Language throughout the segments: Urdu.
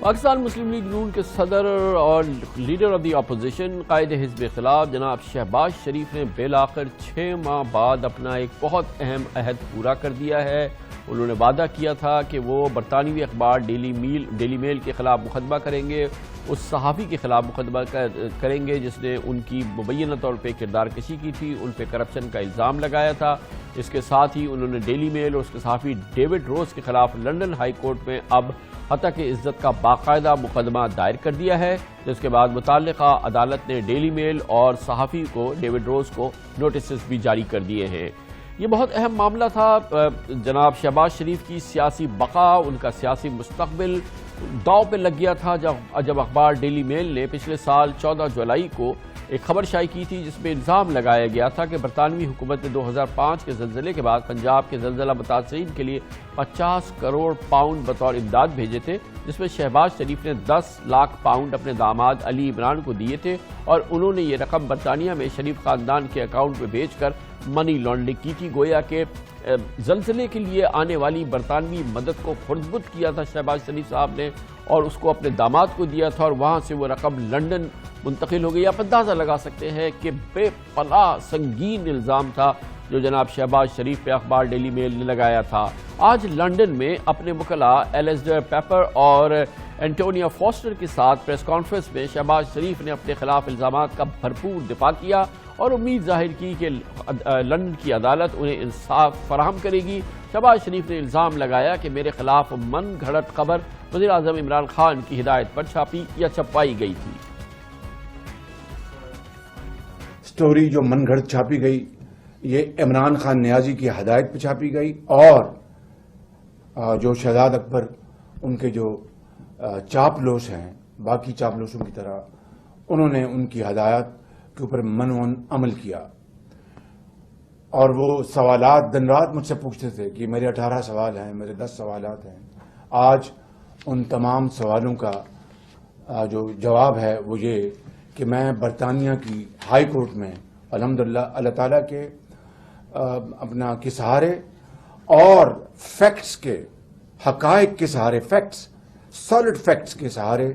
پاکستان مسلم لیگ نون کے صدر اور لیڈر آف دی اپوزیشن قائد حزب اختلاف جناب شہباز شریف نے بالآخر 6 ماہ بعد اپنا ایک بہت اہم عہد پورا کر دیا ہے۔ انہوں نے وعدہ کیا تھا کہ وہ برطانوی اخبار ڈیلی میل کے خلاف مقدمہ کریں گے، اس صحافی کے خلاف مقدمہ کریں گے جس نے ان کی مبینہ طور پہ کردار کشی کی تھی، ان پہ کرپشن کا الزام لگایا تھا۔ اس کے ساتھ ہی انہوں نے ڈیلی میل اور اس کے صحافی ڈیوڈ روز کے خلاف لندن ہائی کورٹ میں اب ہتک عزت کا باقاعدہ مقدمہ دائر کر دیا ہے، جس کے بعد متعلقہ عدالت نے ڈیلی میل اور صحافی کو ڈیوڈ روز کو نوٹسز بھی جاری کر دیے ہیں۔ یہ بہت اہم معاملہ تھا۔ جناب شہباز شریف کی سیاسی بقا، ان کا سیاسی مستقبل داؤ پہ لگ گیا تھا جب اخبار ڈیلی میل نے پچھلے سال 14 جولائی کو ایک خبر شائع کی تھی جس میں الزام لگایا گیا تھا کہ برطانوی حکومت نے 2005 کے زلزلے کے بعد پنجاب کے زلزلہ متاثرین کے لیے 50 کروڑ پاؤنڈ بطور امداد بھیجے تھے، جس میں شہباز شریف نے 10 لاکھ پاؤنڈ اپنے داماد علی عمران کو دیے تھے اور انہوں نے یہ رقم برطانیہ میں شریف خاندان کے اکاؤنٹ میں بھیج کر منی لانڈرنگ کی تھی۔ گویا کہ زلزلے کے لیے آنے والی برطانوی مدد کو خردبد کیا تھا شہباز شریف صاحب نے اور اس کو اپنے داماد کو دیا تھا اور وہاں سے وہ رقم لندن منتقل ہو گئی۔ آپ اندازہ لگا سکتے ہیں کہ بے پناہ سنگین الزام تھا جو جناب شہباز شریف پہ اخبار ڈیلی میل نے لگایا تھا۔ آج لندن میں اپنے وکلاء ایلیسٹر پیپر اور اینٹونیا فاسٹر کے ساتھ پریس کانفرنس میں شہباز شریف نے اپنے خلاف الزامات کا بھرپور دفاع کیا اور امید ظاہر کی کہ لندن کی عدالت انہیں انصاف فراہم کرے گی۔ شہباز شریف نے الزام لگایا کہ میرے خلاف من گھڑت خبر وزیر اعظم عمران خان کی ہدایت پر چھاپی یا چھپائی گئی تھی۔ سٹوری جو من گھڑت چھاپی گئی یہ عمران خان نیازی کی ہدایت پہ چھاپی گئی اور جو شہزاد اکبر ان کے جو چاپلوس ہیں باقی چاپلوسوں کی طرح انہوں نے ان کی ہدایت کے اوپر منون عمل کیا اور وہ سوالات دن رات مجھ سے پوچھتے تھے کہ میرے 18 سوال ہیں، میرے 10 سوالات ہیں۔ آج ان تمام سوالوں کا جو جواب ہے وہ یہ کہ میں برطانیہ کی ہائی کورٹ میں الحمدللہ اللہ تعالیٰ کے اپنا کے سہارے اور فیکٹس کے حقائق کے سہارے سالڈ فیکٹس کے سہارے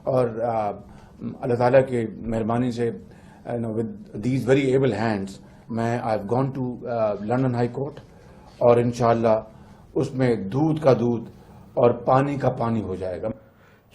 اور اللہ تعالیٰ کے مہربانی سے with these very able hands میں I've gone to London high court اور انشاءاللہ اس میں دودھ کا دودھ اور پانی کا پانی ہو جائے گا۔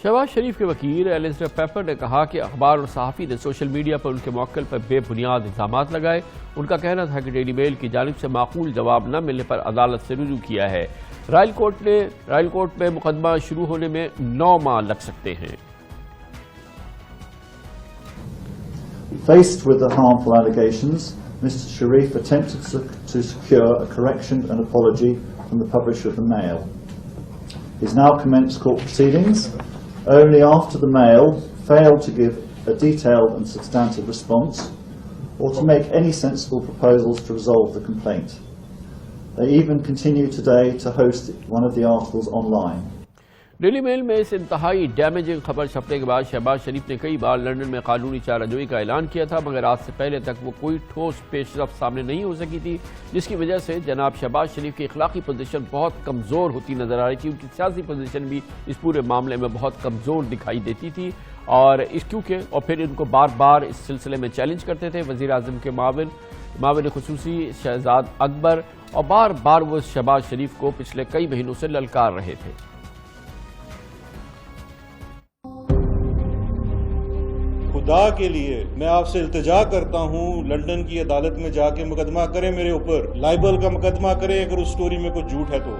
شہباز شریف کے وکیل ایلیسٹر پیپر نے کہا کہ اخبار اور صحافی نے سوشل میڈیا پر ان کے موکل پر بے بنیاد الزامات لگائے۔ ان کا کہنا تھا کہ ڈیلی میل کی جانب سے معقول جواب نہ ملنے پر عدالت سے رجوع کیا ہے۔ رائل کورٹ میں مقدمہ شروع ہونے میں 9 ماہ لگ سکتے ہیں۔ Faced with the harmful allegations, Mr. Sharif attempted to secure a correction and apology from the publisher of the Mail. He's now commenced court proceedings. Only after the Mail failed to give a detailed and substantive response or to make any sensible proposals to resolve the complaint. They even continue today to host one of the articles online. Daily Mail میں اس انتہائی ڈیمیجنگ خبر چھپنے کے بعد شہباز شریف نے کئی بار لندن میں قانونی چارہ جوئی کا اعلان کیا تھا، مگر آج سے پہلے تک وہ کوئی ٹھوس پیش رفت سامنے نہیں ہو سکی تھی، جس کی وجہ سے جناب شہباز شریف کی اخلاقی پوزیشن بہت کمزور ہوتی نظر آ رہی تھی۔ ان کی سیاسی پوزیشن بھی اس پورے معاملے میں بہت کمزور دکھائی دیتی تھی اور پھر ان کو بار بار اس سلسلے میں چیلنج کرتے تھے وزیر اعظم کے معاون خصوصی شہزاد اکبر اور بار بار وہ شہباز شریف کو پچھلے کئی مہینوں سے للکار رہے تھے۔ خدا کے لیے میں آپ سے التجا کرتا ہوں لندن کی عدالت میں جا کے مقدمہ کریں میرے اوپر، لائبل کا مقدمہ کریں اگر اس سٹوری میں کوئی جھوٹ ہے تو۔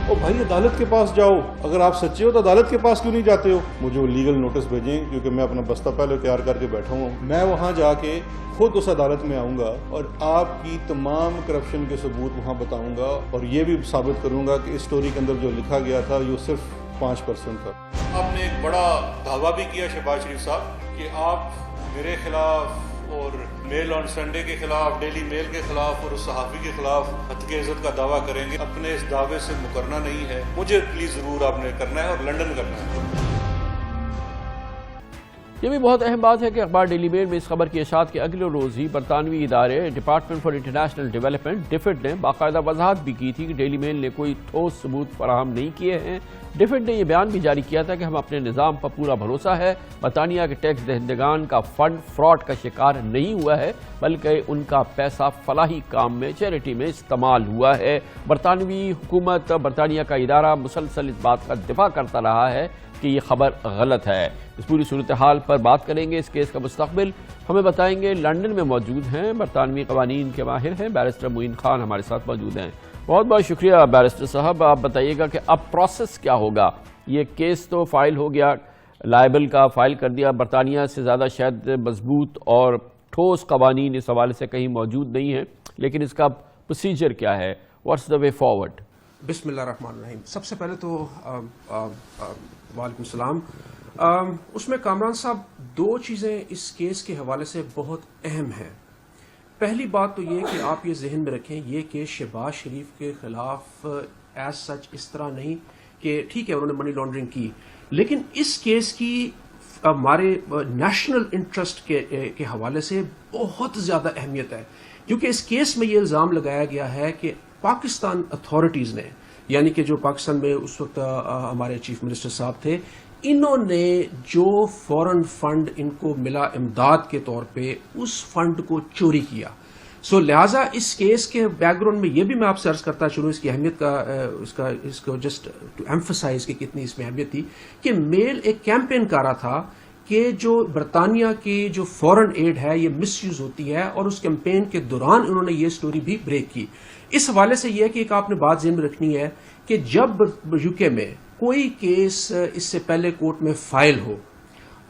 او بھائی عدالت کے پاس جاؤ، اگر آپ سچے ہو تو عدالت کے پاس کیوں نہیں جاتے ہو؟ مجھے وہ لیگل نوٹس بھیجیں کیونکہ میں اپنا بستہ پہلے تیار کر کے بیٹھا ہوں۔ میں وہاں جا کے خود اس عدالت میں آؤں گا اور آپ کی تمام کرپشن کے ثبوت وہاں بتاؤں گا اور یہ بھی ثابت کروں گا کہ اس سٹوری کے اندر جو لکھا گیا تھا یہ صرف 5% تھا۔ آپ نے ایک بڑا دعویٰ بھی کیا شہباز شریف صاحب کہ آپ میرے خلاف اور میل آن سنڈے کے خلاف، ڈیلی میل کے خلاف اور اس صحافی کے خلاف ہتک عزت کا دعویٰ کریں گے۔ اپنے اس دعوے سے مکرنا نہیں ہے، مجھے پلیز ضرور آپ نے کرنا ہے اور لندن کرنا ہے۔ یہ بھی بہت اہم بات ہے کہ اخبار ڈیلی میل میں اس خبر کی اشاعت کے اگلے روز ہی برطانوی ادارے department for international development DFID نے باقاعدہ وضاحت بھی کی تھی کہ ڈیلی میل نے کوئی ٹھوس ثبوت فراہم نہیں کیے ہیں. ڈیفڈ نے یہ بیان بھی جاری کیا تھا کہ ہم اپنے نظام پر پورا بھروسہ ہے. برطانیہ کے ٹیکس دہندگان کا فنڈ فراڈ کا شکار نہیں ہوا ہے بلکہ ان کا پیسہ فلاحی کام میں چیریٹی میں استعمال ہوا ہے. برطانوی حکومت برطانیہ کا ادارہ مسلسل اس بات کا دفاع کرتا رہا ہے کہ یہ خبر غلط ہے. اس پوری صورتحال پر بات کریں گے. اس کیس کا مستقبل ہمیں بتائیں گے. لندن میں موجود ہیں برطانوی قوانین کے ماہر ہیں بیرسٹر معین خان ہمارے ساتھ موجود ہیں. بہت بہت شکریہ بیرسٹر صاحب. آپ بتائیے گا کہ اب پروسیس کیا ہوگا. یہ کیس تو فائل ہو گیا, لائبل کا فائل کر دیا. برطانیہ سے زیادہ شاید مضبوط اور ٹھوس قوانین اس حوالے سے کہیں موجود نہیں ہیں, لیکن اس کا پروسیجر کیا ہے؟ What's the way forward? بسم اللہ الرحمن الرحیم. سب سے پہلے تو وعلیکم السلام. اس میں کامران صاحب دو چیزیں اس کیس کے حوالے سے بہت اہم ہیں. پہلی بات تو یہ کہ آپ یہ ذہن میں رکھیں یہ کیس شہباز شریف کے خلاف ایز سچ اس طرح نہیں کہ ٹھیک ہے انہوں نے منی لانڈرنگ کی, لیکن اس کیس کی ہمارے نیشنل انٹرسٹ کے حوالے سے بہت زیادہ اہمیت ہے, کیونکہ اس کیس میں یہ الزام لگایا گیا ہے کہ پاکستان اتھارٹیز نے, یعنی کہ جو پاکستان میں اس وقت ہمارے چیف منسٹر صاحب تھے, انہوں نے جو فورن فنڈ ان کو ملا امداد کے طور پہ اس فنڈ کو چوری کیا. سو لہٰذا اس کیس کے بیک گراؤنڈ میں یہ بھی میں آپ سے عرض کرتا چلوں اس کی اہمیت کا اس کو جسٹ ٹو ایمفسائز کہ کتنی اس میں اہمیت تھی کہ میل ایک کیمپین کر رہا تھا کہ جو برطانیہ کی جو فورن ایڈ ہے یہ مس یوز ہوتی ہے, اور اس کیمپین کے دوران انہوں نے یہ سٹوری بھی بریک کی. اس حوالے سے یہ ہے کہ ایک آپ نے بات ذہن میں رکھنی ہے کہ جب یو کے میں کوئی کیس اس سے پہلے کورٹ میں فائل ہو,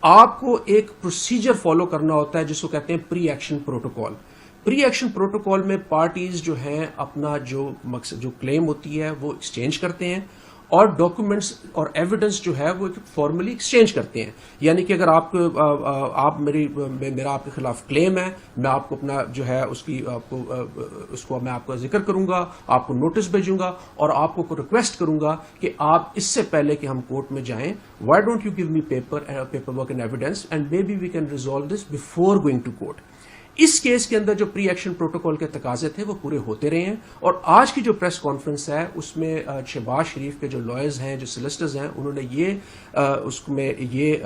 آپ کو ایک پروسیجر فالو کرنا ہوتا ہے جس کو کہتے ہیں پری ایکشن پروٹوکول. پری ایکشن پروٹوکول میں پارٹیز جو ہیں اپنا جو مقصد جو کلیم ہوتی ہے وہ ایکسچینج کرتے ہیں, اور ڈاکومنٹس اور ایویڈنس جو ہے وہ فارملی ایکسچینج کرتے ہیں. یعنی کہ اگر آپ میرا آپ کے خلاف کلیم ہے, میں آپ کو اپنا جو ہے اس کو میں آپ کا ذکر کروں گا, آپ کو نوٹس بھیجوں گا, اور آپ کو ریکویسٹ کروں گا کہ آپ اس سے پہلے کہ ہم کورٹ میں جائیں, why don't you give me paperwork and evidence and maybe we can resolve this before going to court. اس کیس کے اندر جو پری ایکشن پروٹوکول کے تقاضے تھے وہ پورے ہوتے رہے ہیں, اور آج کی جو پریس کانفرنس ہے اس میں شہباز شریف کے جو لائرز ہیں, جو سلسٹرز ہیں, انہوں نے اس میں یہ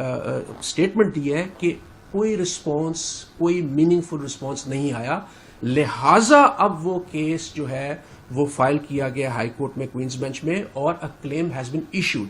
اسٹیٹمنٹ دی ہے کہ کوئی رسپانس, کوئی میننگ فل رسپانس نہیں آیا, لہٰذا اب وہ کیس جو ہے وہ فائل کیا گیا ہائی کورٹ میں کوئنز بینچ میں, اور اے کلیم ہیز بین ایشوڈ.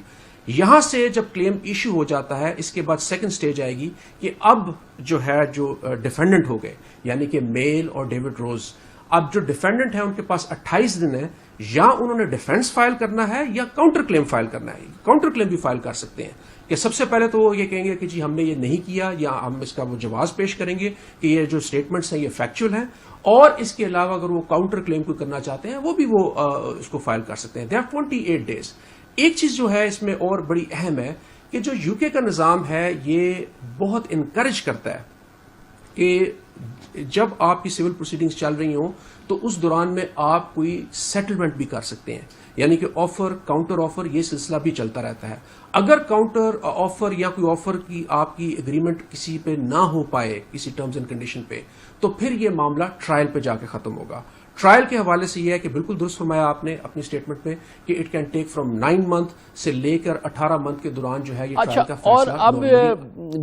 یہاں سے جب کلیم ایشو ہو جاتا ہے اس کے بعد سیکنڈ سٹیج آئے گی کہ اب جو ہے جو ڈیفینڈنٹ ہو گئے یعنی کہ میل اور ڈیوڈ روز, اب جو ڈیفینڈنٹ ہیں ان کے پاس 28 دن ہے, یا انہوں نے ڈیفینس فائل کرنا ہے یا کاؤنٹر کلیم فائل کرنا ہے. کاؤنٹر کلیم بھی فائل کر سکتے ہیں کہ سب سے پہلے تو وہ یہ کہیں گے کہ جی ہم نے یہ نہیں کیا, یا ہم اس کا وہ جواز پیش کریں گے کہ یہ جو اسٹیٹمنٹس ہیں یہ فیکچوئل ہیں, اور اس کے علاوہ اگر وہ کاؤنٹر کلیم کو کرنا چاہتے ہیں وہ بھی وہ اس کو فائل کر سکتے ہیں. They have 28 days. ایک چیز جو ہے اس میں اور بڑی اہم ہے کہ جو یو کے کا نظام ہے یہ بہت انکریج کرتا ہے کہ جب آپ کی سول پروسیڈنگز چل رہی ہوں تو اس دوران میں آپ کوئی سیٹلمنٹ بھی کر سکتے ہیں, یعنی کہ آفر کاؤنٹر آفر یہ سلسلہ بھی چلتا رہتا ہے. اگر کاؤنٹر آفر یا کوئی آفر کی آپ کی اگریمنٹ کسی پہ نہ ہو پائے کسی ٹرمز اینڈ کنڈیشن پہ, تو پھر یہ معاملہ ٹرائل پہ جا کے ختم ہوگا. ٹرائل کے حوالے سے یہ ہے کہ بالکل درست فرمایا آپ نے اپنی اسٹیٹمنٹ میں کہ it can take from 9 months سے لے کر 18 month کے دوران جو ہے یہ ٹرائل کا فیصلہ. اور اب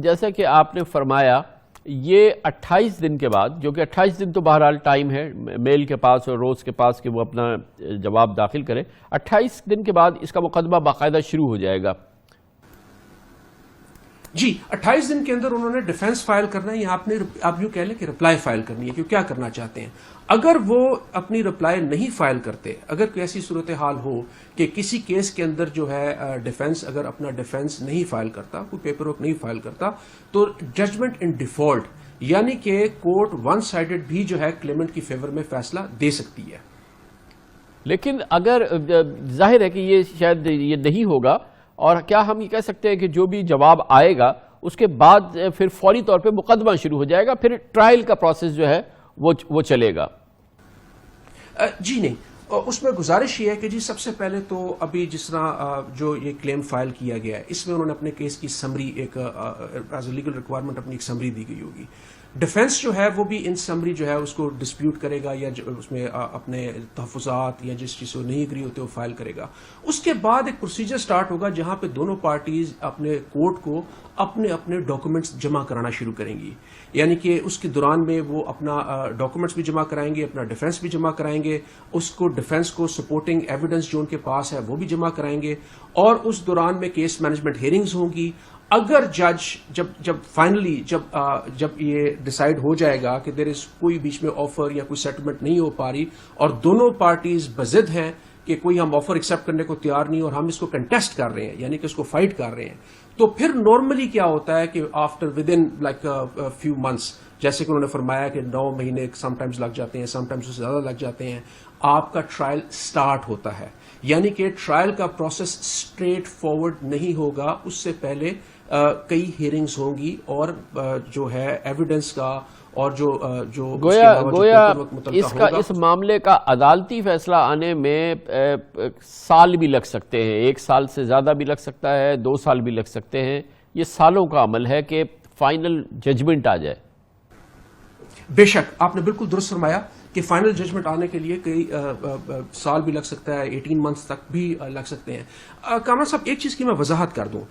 جیسا کہ آپ نے فرمایا یہ 28 دن کے بعد, جو کہ 28 دن تو بہرحال ٹائم ہے میل کے پاس اور روز کے پاس کہ وہ اپنا جواب داخل کرے, 28 دن کے بعد اس کا مقدمہ باقاعدہ شروع ہو جائے گا. جی 28 دن کے اندر انہوں نے ڈیفینس فائل کرنا ہے, یا آپ یوں کہہ لیں کہ رپلائی فائل کرنی ہے کہ کیا کرنا چاہتے ہیں. اگر وہ اپنی رپلائی نہیں فائل کرتے, اگر کوئی ایسی صورتحال ہو کہ کسی کیس کے اندر جو ہے ڈیفینس اگر اپنا ڈیفینس نہیں فائل کرتا, کوئی پیپر ورک نہیں فائل کرتا, تو ججمنٹ ان ڈیفالٹ, یعنی کہ کورٹ ون سائیڈڈ بھی جو ہے کلیمنٹ کی فیور میں فیصلہ دے سکتی ہے. لیکن اگر ظاہر ہے کہ یہ شاید یہ نہیں ہوگا, اور کیا ہم یہ کہہ سکتے ہیں کہ جو بھی جواب آئے گا اس کے بعد پھر فوری طور پہ مقدمہ شروع ہو جائے گا, پھر ٹرائل کا پروسیس جو ہے وہ چلے گا؟ جی نہیں, اس میں گزارش یہ ہے کہ جی سب سے پہلے تو ابھی جس طرح جو یہ کلیم فائل کیا گیا ہے اس میں انہوں نے اپنے کیس کی سمری ایک ایز اے لیگل ریکوائرمنٹ اپنی ایک سمری دی گئی ہوگی. ڈیفینس جو ہے وہ بھی ان سمری جو ہے اس کو ڈسپیوٹ کرے گا یا اس میں اپنے تحفظات یا جس چیز سے نہیں اگری ہوتے وہ فائل کرے گا. اس کے بعد ایک پروسیجر سٹارٹ ہوگا جہاں پہ دونوں پارٹیز اپنے کورٹ کو اپنے اپنے ڈاکومنٹس جمع کرانا شروع کریں گی. یعنی کہ اس کے دوران میں وہ اپنا ڈاکومنٹس بھی جمع کرائیں گے, اپنا ڈیفینس بھی جمع کرائیں گے, اس کو ڈیفینس کو سپورٹنگ ایویڈنس جو ان کے پاس ہے وہ بھی جمع کرائیں گے, اور اس دوران میں کیس مینجمنٹ ہیئرنگز ہوں گی. اگر جج جب فائنلی جب یہ ڈیسائیڈ ہو جائے گا کہ دیر از کوئی بیچ میں آفر یا کوئی سیٹلمنٹ نہیں ہو پا رہی اور دونوں پارٹیز بضد ہیں کہ کوئی ہم آفر ایکسپٹ کرنے کو تیار نہیں اور ہم اس کو کنٹیسٹ کر رہے ہیں یعنی کہ اس کو فائٹ کر رہے ہیں, تو پھر نارملی کیا ہوتا ہے کہ after with in like few months, جیسے کہ انہوں نے فرمایا کہ 9 مہینے سم ٹائمز لگ جاتے ہیں, سم ٹائمز سے زیادہ لگ جاتے ہیں, آپ کا ٹرائل سٹارٹ ہوتا ہے. یعنی کہ ٹرائل کا پروسیس اسٹریٹ فارورڈ نہیں ہوگا, اس سے پہلے کئی ہیئرنگز ہوں گی اور جو ہے ایویڈنس کا اور جو گویا اس معاملے کا عدالتی فیصلہ آنے میں سال بھی لگ سکتے ہیں, 1 سال سے زیادہ بھی لگ سکتا ہے, 2 سال بھی لگ سکتے ہیں. یہ سالوں کا عمل ہے کہ فائنل ججمنٹ آ جائے. بے شک آپ نے بالکل درست فرمایا کہ فائنل ججمنٹ آنے کے لیے کئی سال بھی لگ سکتا ہے, 18 منتھس تک بھی لگ سکتے ہیں. کامران صاحب ایک چیز کی میں وضاحت کر دوں,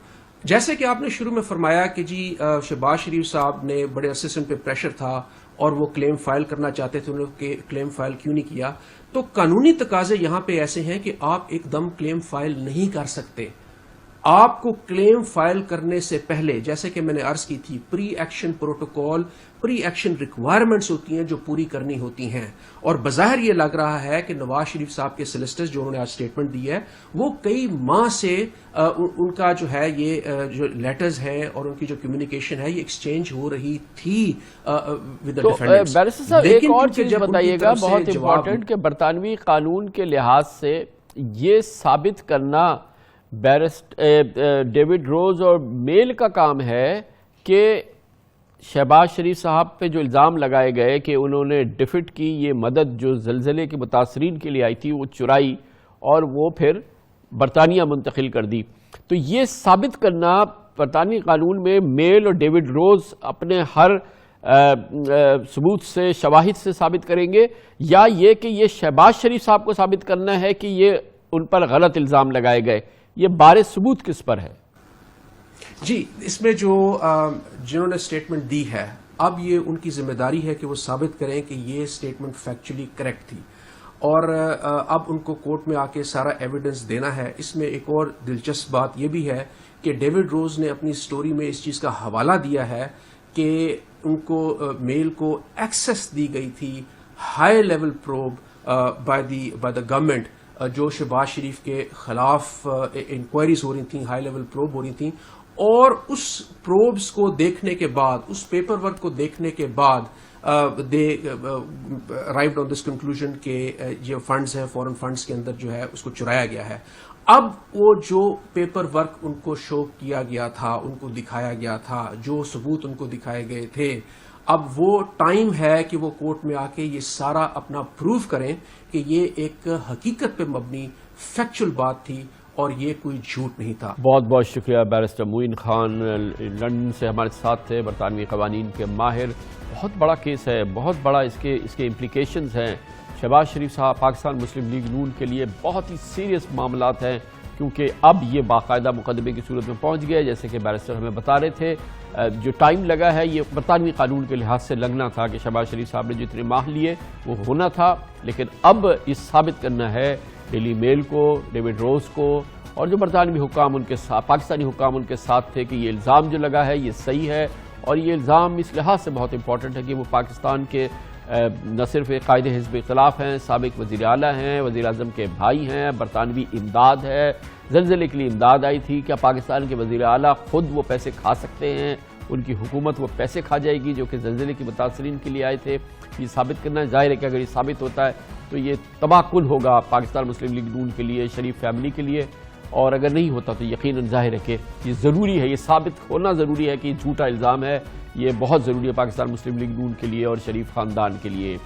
جیسے کہ آپ نے شروع میں فرمایا کہ جی شہباز شریف صاحب نے بڑے عرصے سے ان پہ پریشر تھا اور وہ کلیم فائل کرنا چاہتے تھے, انہوں نے کلیم فائل کیوں نہیں کیا. تو قانونی تقاضے یہاں پہ ایسے ہیں کہ آپ ایک دم کلیم فائل نہیں کر سکتے. آپ کو کلیم فائل کرنے سے پہلے, جیسے کہ میں نے عرض کی تھی, پری ایکشن پروٹوکول, پری ایکشن ریکوائرمنٹس ہوتی ہیں جو پوری کرنی ہوتی ہیں. اور بظاہر یہ لگ رہا ہے کہ نواز شریف صاحب کے سولسٹرز جو انہوں نے آج اسٹیٹمنٹ دی ہے وہ کئی ماہ سے ان کا جو ہے یہ جو لیٹرز ہیں اور ان کی جو کمیونیکیشن ہے یہ ایکسچینج ہو رہی تھی ود دی ڈیفینڈنٹس. بیرسٹر صاحب ایک اور چیز بتائیے گا بہت امپورٹنٹ کہ برطانوی قانون کے لحاظ سے یہ ثابت کرنا ڈیوڈ روز اور میل کا کام ہے کہ شہباز شریف صاحب پہ جو الزام لگائے گئے کہ انہوں نے ڈیفٹ کی یہ مدد جو زلزلے کے متاثرین کے لیے آئی تھی وہ چرائی اور وہ پھر برطانیہ منتقل کر دی. تو یہ ثابت کرنا برطانوی قانون میں میل اور ڈیوڈ روز اپنے ہر ثبوت سے, شواہد سے ثابت کریں گے, یا یہ کہ یہ شہباز شریف صاحب کو ثابت کرنا ہے کہ یہ ان پر غلط الزام لگائے گئے, یہ بارے ثبوت کس پر ہے؟ جی اس میں جو جنہوں نے اسٹیٹمنٹ دی ہے اب یہ ان کی ذمہ داری ہے کہ وہ ثابت کریں کہ یہ اسٹیٹمنٹ فیکچولی کریکٹ تھی, اور اب ان کو کورٹ میں آ کے سارا ایویڈنس دینا ہے. اس میں ایک اور دلچسپ بات یہ بھی ہے کہ ڈیوڈ روز نے اپنی سٹوری میں اس چیز کا حوالہ دیا ہے کہ ان کو میل کو ایکسس دی گئی تھی high level probe by the government, جو شہباز شریف کے خلاف انکوائریز ہو رہی تھیں, ہائی لیول پروب ہو رہی تھیں, اور اس پروبز کو دیکھنے کے بعد, اس پیپر ورک کو دیکھنے کے بعد دے رائیوڈ آن دس کنکلوژن کہ یہ فنڈز ہیں فورن فنڈز کے اندر جو ہے اس کو چرایا گیا ہے. اب وہ جو پیپر ورک ان کو شو کیا گیا تھا, ان کو دکھایا گیا تھا, جو ثبوت ان کو دکھائے گئے تھے, اب وہ ٹائم ہے کہ وہ کورٹ میں آ کے یہ سارا اپنا پروف کریں کہ یہ ایک حقیقت پہ مبنی فیکچول بات تھی اور یہ کوئی جھوٹ نہیں تھا. بہت بہت شکریہ بیرسٹر معین خان, لندن سے ہمارے ساتھ تھے, برطانوی قوانین کے ماہر. بہت بڑا کیس ہے, بہت بڑا اس کے امپلیکیشنز ہیں. شہباز شریف صاحب پاکستان مسلم لیگ نون کے لیے بہت ہی سیریس معاملات ہیں, کیونکہ اب یہ باقاعدہ مقدمے کی صورت میں پہنچ گیا. جیسے کہ بیرسٹر ہمیں بتا رہے تھے, جو ٹائم لگا ہے یہ برطانوی قانون کے لحاظ سے لگنا تھا کہ شہباز شریف صاحب نے جتنے ماہ لیے وہ ہونا تھا, لیکن اب یہ ثابت کرنا ہے ڈیلی میل کو, ڈیوڈ روز کو اور جو برطانوی حکام ان کے ساتھ, پاکستانی حکام ان کے ساتھ تھے کہ یہ الزام جو لگا ہے یہ صحیح ہے, اور یہ الزام اس لحاظ سے بہت امپورٹنٹ ہے کہ وہ پاکستان کے نہ صرف قائد حزب اختلاف ہیں, سابق وزیر اعلیٰ ہیں, وزیر اعظم کے بھائی ہیں, برطانوی امداد ہے, زلزلے کے لیے امداد آئی تھی. کیا پاکستان کے وزیر اعلیٰ خود وہ پیسے کھا سکتے ہیں؟ ان کی حکومت وہ پیسے کھا جائے گی جو کہ زلزلے کی متاثرین کے لیے آئے تھے؟ یہ ثابت کرنا ہے. ظاہر ہے کہ اگر یہ ثابت ہوتا ہے تو یہ تباہ کن ہوگا پاکستان مسلم لیگ نون کے لیے, شریف فیملی کے لیے, اور اگر نہیں ہوتا تو یقیناً ظاہر ہے کہ یہ ضروری ہے, یہ ثابت ہونا ضروری ہے کہ یہ جھوٹا الزام ہے. یہ بہت ضروری ہے پاکستان مسلم لیگ نون کے لیے اور شریف خاندان کے لیے.